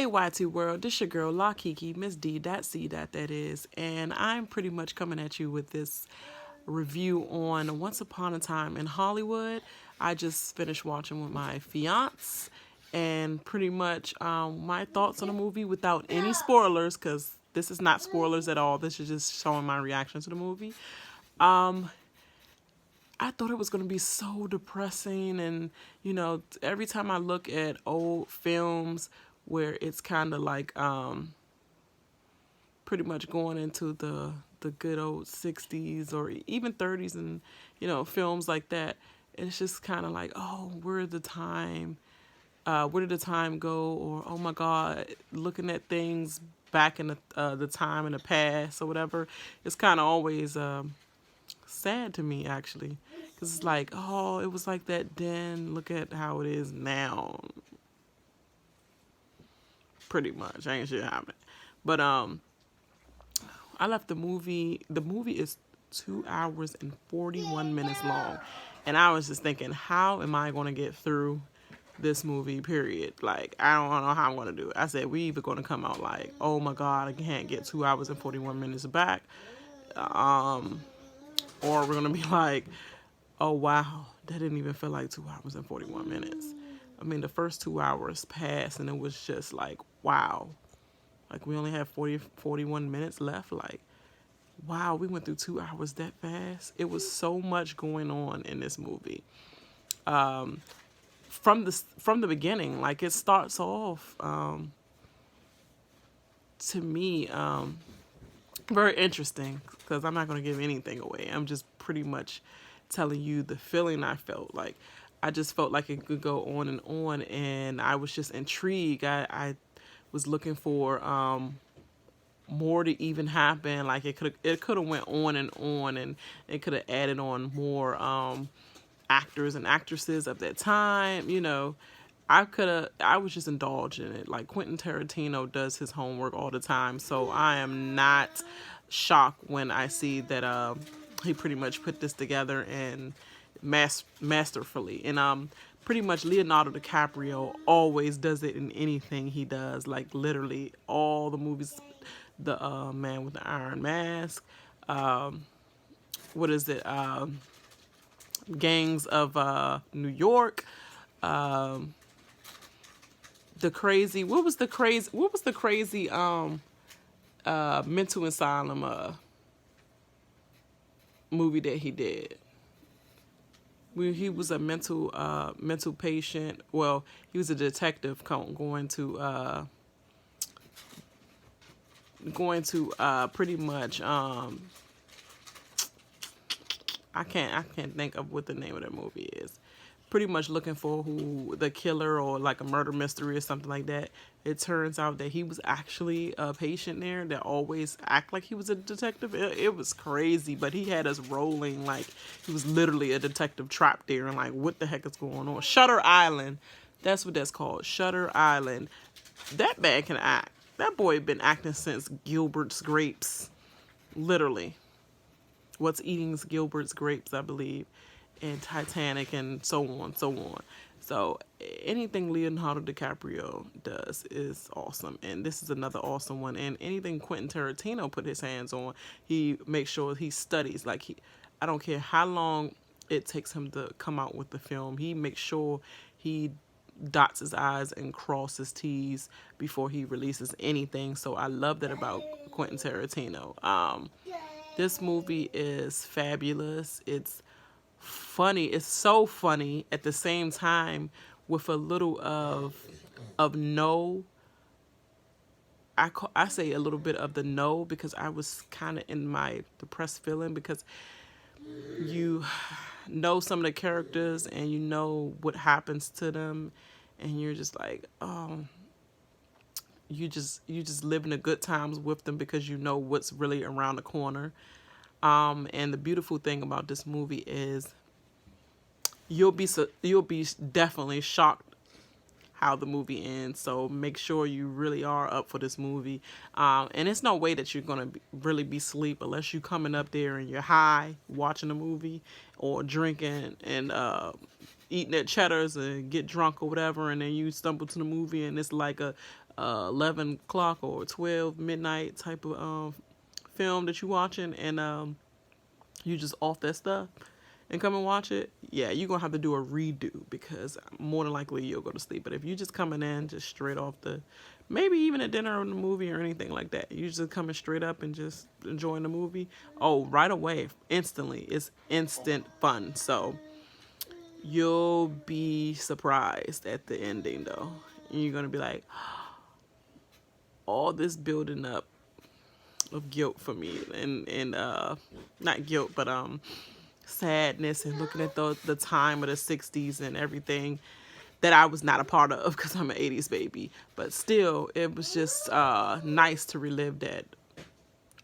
Hey YT World, this your girl La Kiki, Miss D, that is, and I'm pretty much coming at you with this review on Once Upon a Time in Hollywood. I just finished watching with my fiance, and pretty much my thoughts on the movie without any spoilers, because this is not spoilers at all. This is just showing my reaction to the movie. I thought it was going to be so depressing, and every time I look at old films where it's kind of like pretty much going into the good old 60s or even 30s, and films like that, it's just kind of like, oh, where did the time go? Or, oh my God, looking at things back in the time in the past or whatever. It's kind of always sad to me, actually, because it's like, oh, it was like that then, look at how it is now. Pretty much ain't shit happening. But I left the movie is 2 hours and 41 minutes long, and I was just thinking, how am I going to get through this movie, period? Like, I don't know how I'm going to do it. I said, we either going to come out like, oh my God, I can't get 2 hours and 41 minutes back, or we're going to be like, oh wow, that didn't even feel like 2 hours and 41 minutes. I mean, the first 2 hours passed and it was just like, wow. Like, we only have 41 minutes left. Like, wow, we went through 2 hours that fast. It was so much going on in this movie. From the beginning, like, it starts off, to me, very interesting, because I'm not going to give anything away. I'm just pretty much telling you the feeling I felt. Like, I just felt like it could go on, and I was just intrigued. I was looking for more to even happen. Like, it could have went on, and it could have added on more actors and actresses of that time. I was just indulging in it. Like, Quentin Tarantino does his homework all the time, so I am not shocked when I see that he pretty much put this together and masterfully. And pretty much Leonardo DiCaprio always does it in anything he does. Like, literally all the movies. The Man with the Iron Mask. What is it? Gangs of New York. What was the crazy mental asylum movie that he did, where he was a mental patient? Well, he was a detective going to pretty much I can't think of what the name of that movie is. Pretty much looking for who the killer, or like a murder mystery or something like that. It turns out that he was actually a patient there that always act like he was a detective. It was crazy, but he had us rolling like he was literally a detective trapped there, and like, what the heck is going on? Shutter Island. That's what that's called. Shutter Island. That man can act. That boy been acting since Gilbert's Grapes. Literally. What's Eating Gilbert's Grapes, I believe. And Titanic, and so on, so on. So anything Leonardo DiCaprio does is awesome, and this is another awesome one. And anything Quentin Tarantino put his hands on, he makes sure he studies. Like, I don't care how long it takes him to come out with the film, he makes sure he dots his I's and crosses his T's before he releases anything. So I love that about Quentin Tarantino. This movie is fabulous. It's funny. It's so funny at the same time, with a little of no. I say a little bit of the no, because I was kind of in my depressed feeling, because you know some of the characters and you know what happens to them, and you're just like, oh, you just living the good times with them, because you know what's really around the corner. And the beautiful thing about this movie is you'll be definitely shocked how the movie ends. So make sure you really are up for this movie. And it's no way that you're gonna really be asleep unless you coming up there and you're high watching the movie, or drinking and eating at Cheddar's and get drunk or whatever, and then you stumble to the movie and it's like a 11 o'clock or 12 midnight type of film that you watching, and you just off that stuff and come and watch it, yeah, you're gonna have to do a redo because more than likely you'll go to sleep. But if you just coming in just straight off the, maybe even a dinner or the movie or anything like that, you just coming straight up and just enjoying the movie, oh, right away, instantly, it's instant fun. So you'll be surprised at the ending though. You're gonna be like, all this building up of guilt for me, and not guilt, but sadness, and looking at the time of the 60s and everything that I was not a part of because I'm an 80s baby, but still it was just nice to relive that,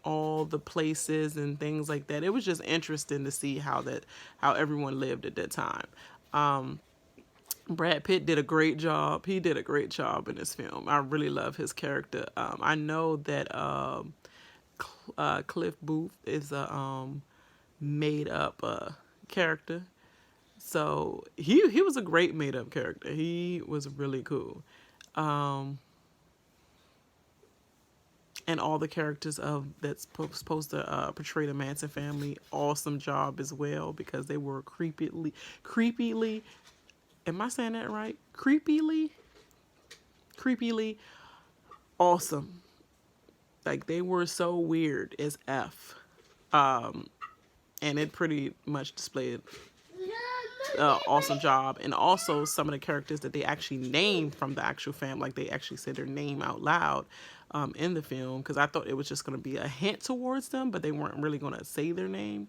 all the places and things like that. It was just interesting to see how everyone lived at that time. Brad Pitt did a great job. He did a great job in this film. I really love his character. I know that Cliff Booth is a made up character, so he was a great made up character. He was really cool, and all the characters of that's supposed to portray the Manson family, awesome job as well, because they were creepily. Am I saying that right? Creepily awesome. Like, they were so weird as F. And it pretty much displayed awesome job. And also some of the characters that they actually named from the actual fam, like they actually said their name out loud in the film, because I thought it was just going to be a hint towards them, but they weren't really going to say their name,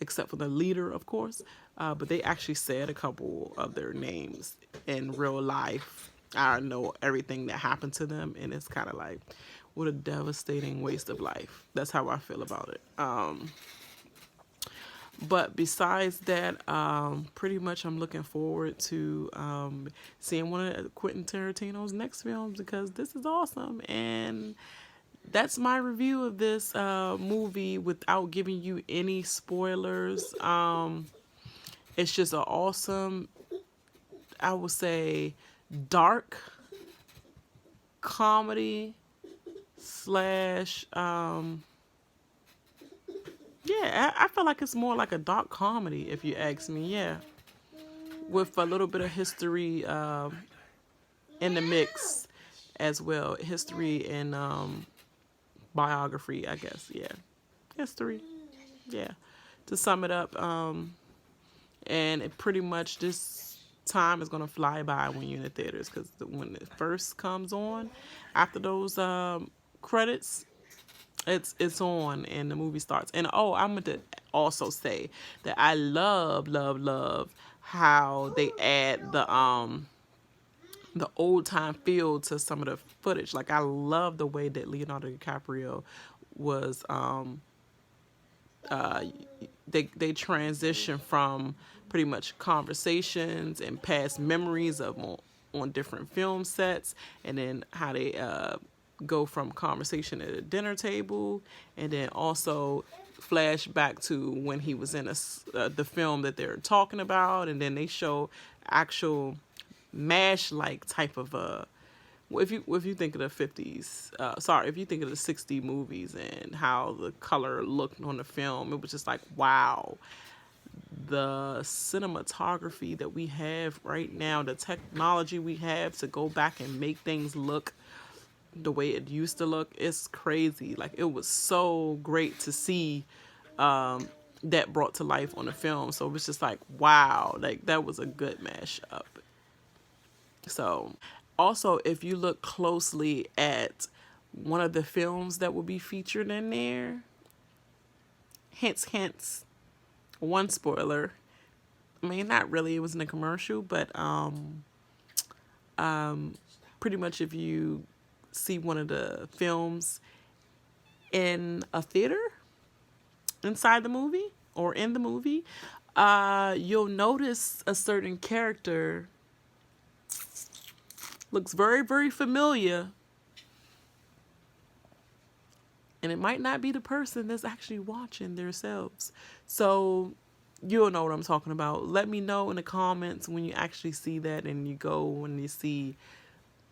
except for the leader, of course. But they actually said a couple of their names in real life. I know everything that happened to them, and it's kind of like, what a devastating waste of life. That's how I feel about it. But besides that, pretty much I'm looking forward to seeing one of Quentin Tarantino's next films, because this is awesome. And that's my review of this movie without giving you any spoilers. It's just an awesome, I would say, dark comedy slash yeah, I feel like it's more like a dark comedy, if you ask me. Yeah, with a little bit of history in the mix as well. History and biography, I guess. Yeah, history. Yeah, to sum it up, and it pretty much, this time is gonna fly by when you're in the theaters, because when it first comes on, after those credits, it's on and the movie starts. And oh, I'm going to also say that I love how they add the old time feel to some of the footage. Like, I love the way that Leonardo DiCaprio was they transition from pretty much conversations and past memories of on different film sets, and then how they go from conversation at a dinner table, and then also flash back to when he was in the film that they're talking about, and then they show actual MASH like type of if you think of the 50s, if you think of the 60 movies and how the color looked on the film, it was just like, wow. The cinematography that we have right now, the technology we have to go back and make things look the way it used to look, it's crazy. Like, it was so great to see that brought to life on the film. So it was just like, wow, like, that was a good mashup. So also, if you look closely at one of the films that will be featured in there, hints, one spoiler, I mean, not really, it wasn't a commercial, but pretty much if you see one of the films in a theater, inside the movie or in the movie, you'll notice a certain character looks very, very familiar, and it might not be the person that's actually watching themselves. So you'll know what I'm talking about. Let me know in the comments when you actually see that, and you go and you see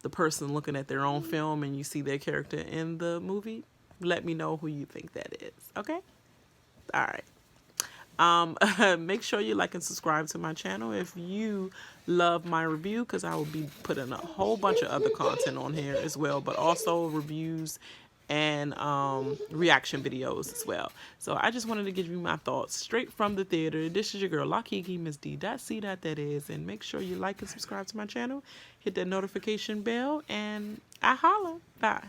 the person looking at their own film and you see their character in the movie. Let me know who you think that is. Okay? All right. Make sure you like and subscribe to my channel if you love my review, because I will be putting a whole bunch of other content on here as well, but also reviews and reaction videos as well. So I just wanted to give you my thoughts straight from the theater. This is your girl, Lakiki, Miss D. C. That is, and make sure you like and subscribe to my channel, hit that notification bell, and I holla. Bye.